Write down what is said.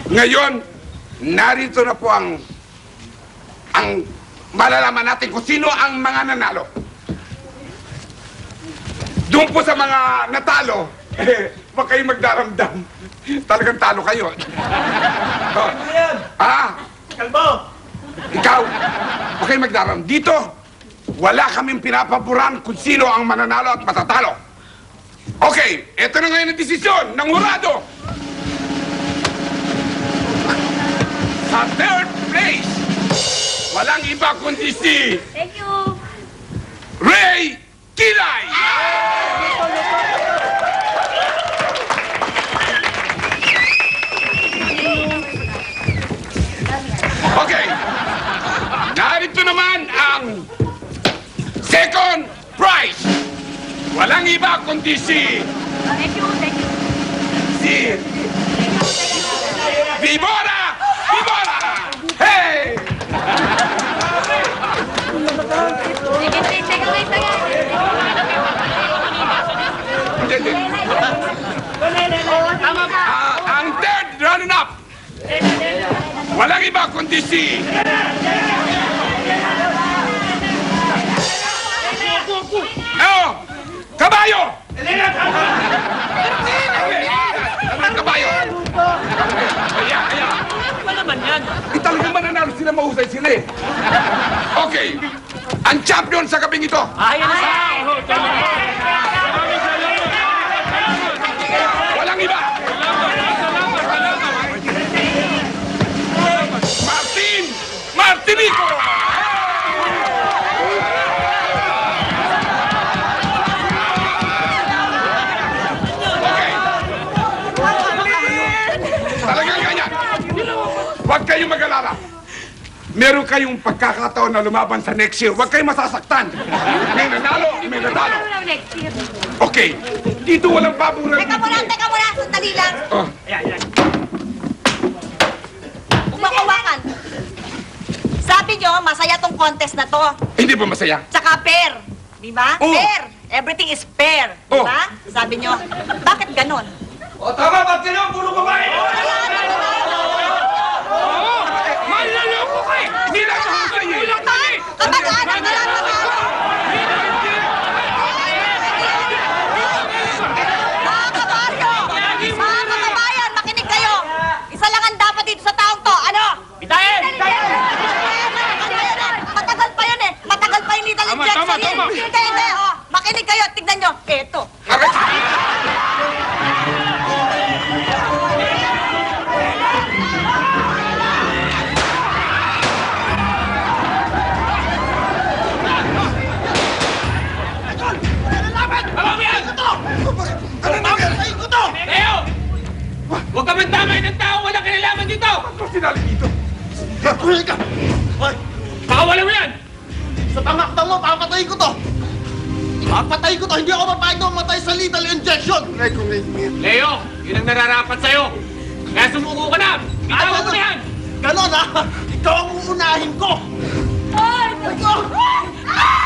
Ngayon, narito na po ang malalaman natin kung sino ang mga nanalo. Doon po sa mga natalo, huwag kayong magdaramdam. Talagang talo kayo. Kalbo! Ikaw, huwag kayong magdaramdam. Dito, wala kaming pinapaboran kung sino ang mananalo at matatalo. Okay, eto na ngayon ang desisyon ng hurado. Sa third place, walang iba kundi si Thank you. Ray Kilay! Okay, narito naman ang second prize. Walang iba kundi si Thank you. Thank you. si Vibora! Vibora! Hey! Hindi. Ang third runner-up, walang iba kundi si Kabayo! Kabayo! Ano naman yan? Talagang mananalo sila, mahusay sila eh. Okay, ang champion sa gabing ito. Ayan na siya! Walang iba! Martinico! Okay. Talagang ganyan. Huwag kayong mag-alala. Meron kayong pagkakataon na lumaban sa next year. Huwag kayong masasaktan. May nanalo, may natalo. Okay. Dito walang baburan. Teka muna. Sandali lang. Oh. Umakuwakan. Sabi nyo, masaya tong contest na to. Hindi ba masaya? Tsaka fair. Di ba? Oh. Fair. Everything is fair. Di Oh. ba? Sabi nyo. Bakit ganon? O tama, ba't kayo? Puro babae! Manlaloko kayo! Hindi lang mahusay eh! Kamag-anak na lang naman! Mga kabaryo! Mga kababayan, makinig kayo! Isa lang ang dapat dito sa taong to. Ano? Bitayin! Matagal pa yun eh. Matagal pa yung lethal injection eh. Tama. Hindi. Oh, makinig kayo. Tignan nyo. Eto. Leo! Huwag ka magdamay ng tao wala kinalaman dito! Ano sinali dito? Pakawalan mo yan! Sa pangaktang mo, papatayin ko to! Papatayin ko to! Hindi ako mapahig na mamatay sa lethal injection! Leo, yun ang nararapat sa'yo. Kaya sumuko ka na! Bitawan mo na yan! Ganon ha! Ikaw ang uunahin ko! Ay! Ah!